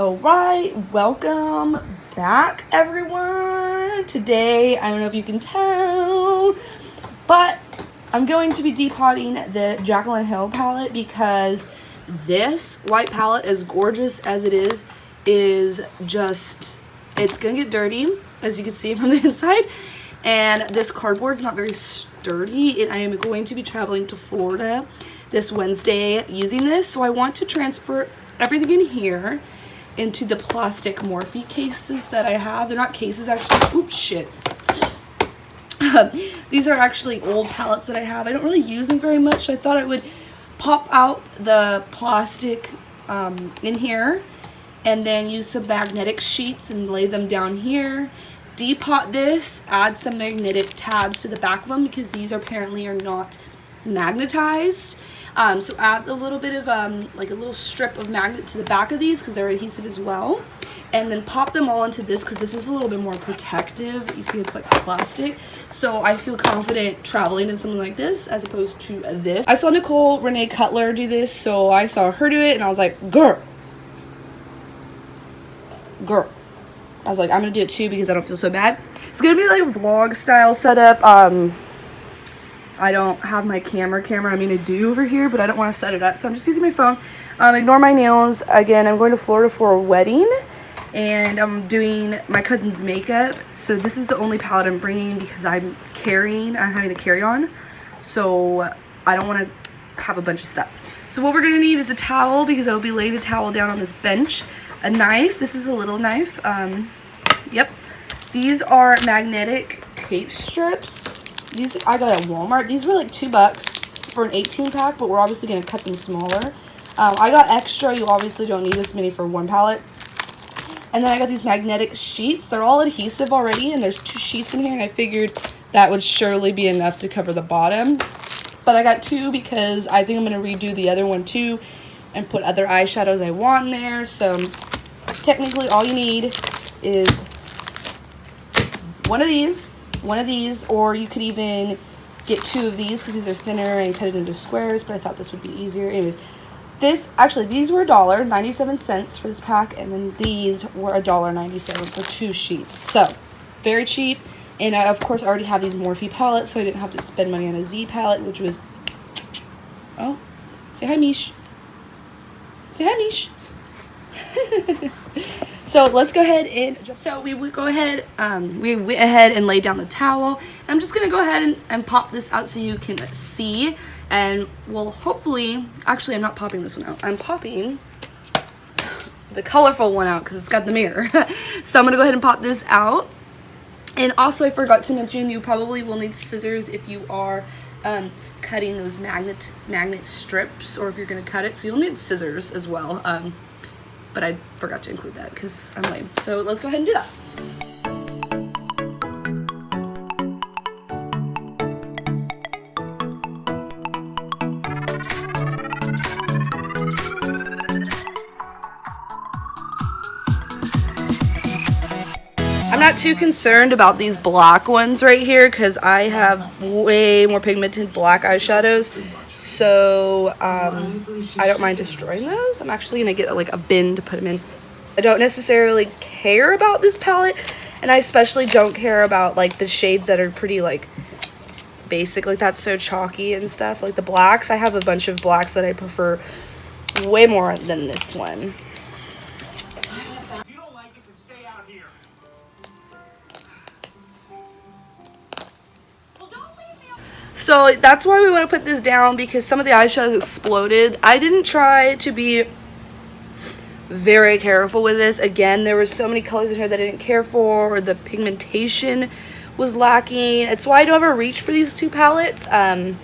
Alright, welcome back everyone. Today, I don't know if you can tell, but I'm going to be depotting the JACLYN Hill palette because this white palette, as gorgeous as it is just, it's gonna get dirty, as you can see from the inside. And this cardboard's not very sturdy, and I am going to be traveling to Florida this Wednesday using this. So I want to transfer everything in here into the plastic MORPHE cases that I have. They're not cases, actually. Oops, shit. These are actually old palettes that I have. I don't really use them very much, so I thought I would pop out the plastic in here and then use some magnetic sheets and lay them down here. Depot this, add some magnetic tabs to the back of them because these apparently are not magnetized. So add a little bit of like a little strip of magnet to the back of these because they're adhesive as well, and then pop them all into this because this is a little bit more protective. You see, it's like plastic, so I feel confident traveling in something like this as opposed to this. I saw Nicole Renee Cutler do this, so I saw her do it and I was like, girl, I was like, I'm gonna do it too because I don't feel so bad. It's gonna be like a vlog style setup. I don't have my camera. I mean, I do over here, but I don't want to set it up, so I'm just using my phone. Ignore my nails. Again, I'm going to Florida for a wedding, and I'm doing my cousin's makeup. So this is the only palette I'm bringing because I'm having to carry on. So I don't want to have a bunch of stuff. So what we're going to need is a towel because I will be laying a towel down on this bench. A knife. This is a little knife. Yep. These are magnetic tape strips. These I got at Walmart. These were like $2 for an 18 pack, but we're obviously going to cut them smaller. I got extra. You obviously don't need this many for one palette. And then I got these magnetic sheets. They're all adhesive already, and there's 2 sheets in here, and I figured that would surely be enough to cover the bottom. But I got 2 because I think I'm going to redo the other one too and put other eyeshadows I want in there. So technically all you need is one of these, or you could even get 2 of these because these are thinner and cut it into squares, but I thought this would be easier. Anyways, these were $1.97 for this pack, and then these were $1.97 for 2 sheets. So very cheap. And I, of course, already have these Morphe palettes, so I didn't have to spend money on a Z palette, which was, oh, say hi, Mish. Say hi, Mish. So let's go ahead and we went ahead and laid down the towel. I'm just gonna go ahead and pop this out so you can see, and we'll hopefully, actually I'm not popping this one out, I'm popping the colorful one out because it's got the mirror. So I'm gonna go ahead and pop this out. And also I forgot to mention, you probably will need scissors if you are cutting those magnet strips, or if you're gonna cut it, so you'll need scissors as well. But I forgot to include that because I'm lame. So let's go ahead and do that. I'm not too concerned about these black ones right here because I have way more pigmented black eyeshadows. So I don't mind destroying those. I'm actually gonna get like a bin to put them in. I don't necessarily care about this palette, and I especially don't care about like the shades that are pretty like basic, like that's so chalky and stuff. Like the blacks, I have a bunch of blacks that I prefer way more than this one. So that's why we want to put this down, because some of the eyeshadows exploded. I didn't try to be very careful with this. Again, there were so many colors in here that I didn't care for, or the pigmentation was lacking. It's why I don't ever reach for these 2 palettes. I'm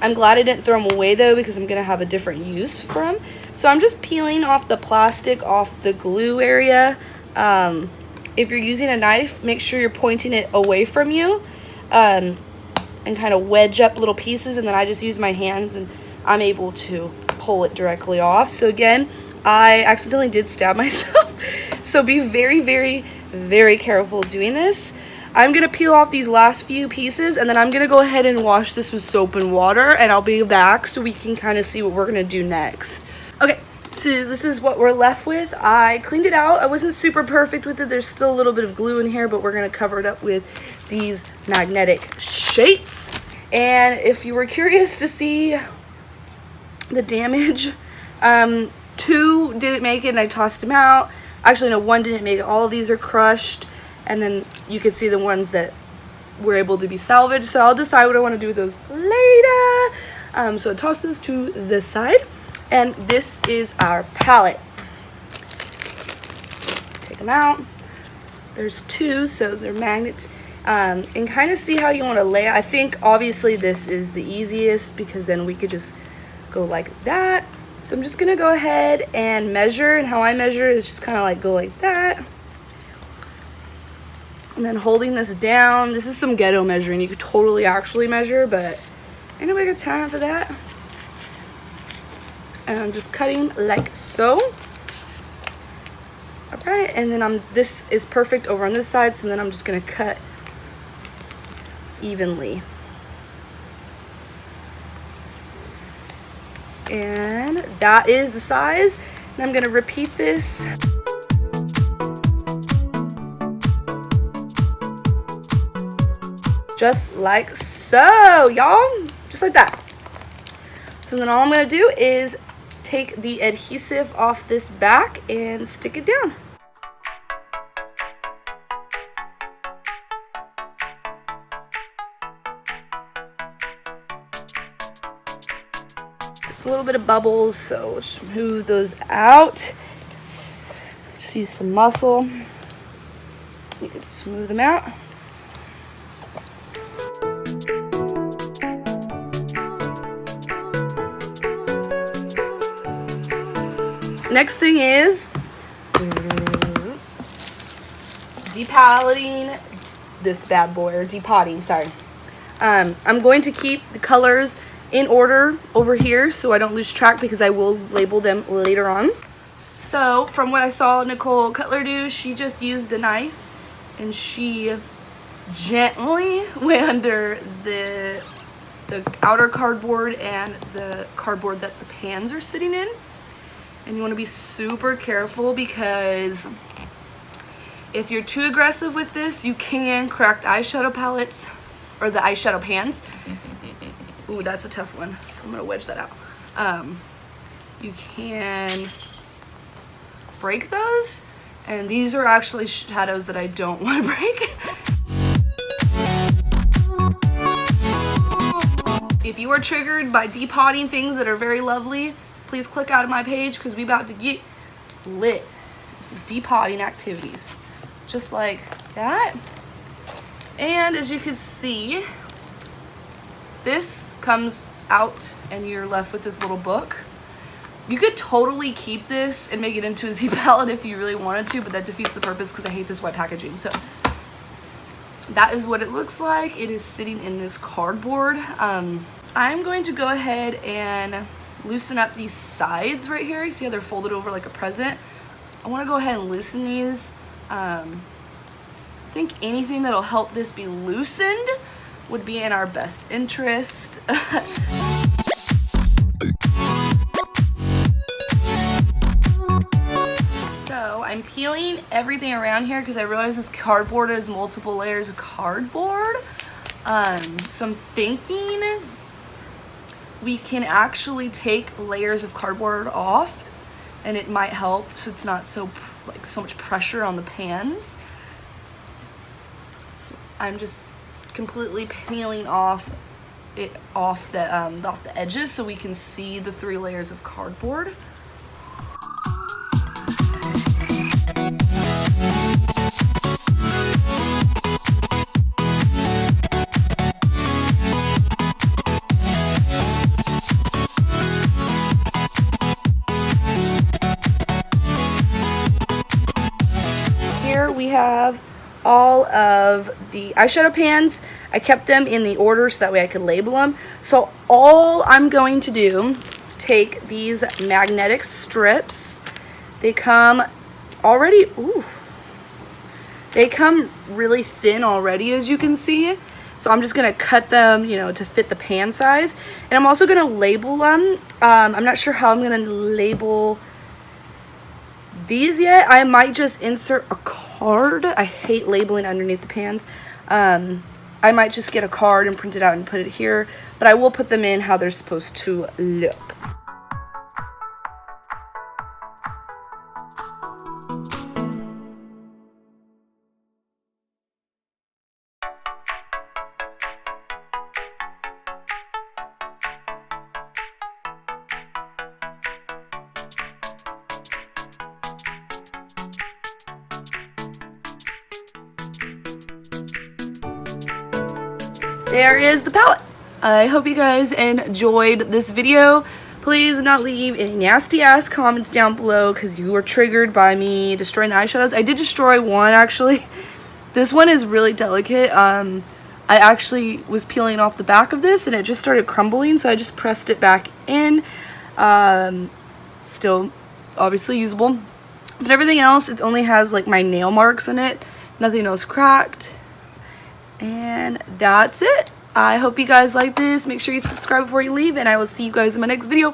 glad I didn't throw them away though, because I'm going to have a different use for them. So I'm just peeling off the plastic off the glue area. If you're using a knife, make sure you're pointing it away from you. And kind of wedge up little pieces, and then I just use my hands and I'm able to pull it directly off. So again, I accidentally did stab myself, so be very, very, very careful doing this. I'm gonna peel off these last few pieces, and then I'm gonna go ahead and wash this with soap and water, and I'll be back so we can kind of see what we're gonna do next. Okay, So this is what we're left with. I cleaned it out. I wasn't super perfect with it. There's still a little bit of glue in here, but we're going to cover it up with these magnetic shapes. And if you were curious to see the damage, 2 didn't make it and I tossed them out. Actually, no, 1 didn't make it. All of these are crushed. And then you can see the ones that were able to be salvaged. So I'll decide what I want to do with those later. So I toss those to the side. And this is our palette. Take them out. There's 2, so they're magnets. And kind of see how you want to lay it. I think obviously this is the easiest because then we could just go like that. So I'm just going to go ahead and measure. And how I measure is just kind of like go like that. And then holding this down. This is some ghetto measuring. You could totally actually measure, but ain't nobody got time for that. And I'm just cutting like so. Alright, and then this is perfect over on this side, so then I'm just gonna cut evenly. And that is the size. And I'm gonna repeat this. Just like so, y'all. Just like that. So then all I'm gonna do is take the adhesive off this back and stick it down. Just a little bit of bubbles, so we'll just move those out. Just use some muscle. You can smooth them out. Next thing is depaleting this bad boy, or depotting, sorry. I'm going to keep the colors in order over here so I don't lose track because I will label them later on. So from what I saw Nicole Cutler do, she just used a knife and she gently went under the outer cardboard and the cardboard that the pans are sitting in. And you want to be super careful because if you're too aggressive with this, you can crack the eyeshadow palettes or the eyeshadow pans. Ooh, that's a tough one. So I'm going to wedge that out. You can break those. And these are actually shadows that I don't want to break. If you are triggered by depotting things that are very lovely, please click out of my page because we about to get lit. Some depotting activities. Just like that. And as you can see, this comes out and you're left with this little book. You could totally keep this and make it into a Z palette if you really wanted to, but that defeats the purpose because I hate this white packaging. So that is what it looks like. It is sitting in this cardboard. I'm going to go ahead and loosen up these sides right here. You see how they're folded over like a present? I want to go ahead and loosen these. I think anything that'll help this be loosened would be in our best interest. So I'm peeling everything around here because I realize this cardboard has multiple layers of cardboard. So I'm thinking we can actually take layers of cardboard off and it might help so it's not so much pressure on the pans. So I'm just completely peeling off the edges so we can see the 3 layers of cardboard. We have all of the eyeshadow pans. I kept them in the order so that way I could label them. So all I'm going to do, take these magnetic strips. They come already, they come really thin already, as you can see. So I'm just gonna cut them, to fit the pan size. And I'm also gonna label them. I'm not sure how I'm gonna label these yet. I might just insert a card. I hate labeling underneath the pans. I might just get a card and print it out and put it here, but I will put them in how they're supposed to look. There is the palette. I hope you guys enjoyed this video. Please do not leave any nasty ass comments down below because you were triggered by me destroying the eyeshadows. I did destroy one actually. This one is really delicate. I actually was peeling off the back of this and it just started crumbling, so I just pressed it back in. Still obviously usable. But everything else, it only has like my nail marks in it. Nothing else cracked. And that's it. I hope you guys like this. Make sure you subscribe before you leave, and I will see you guys in my next video.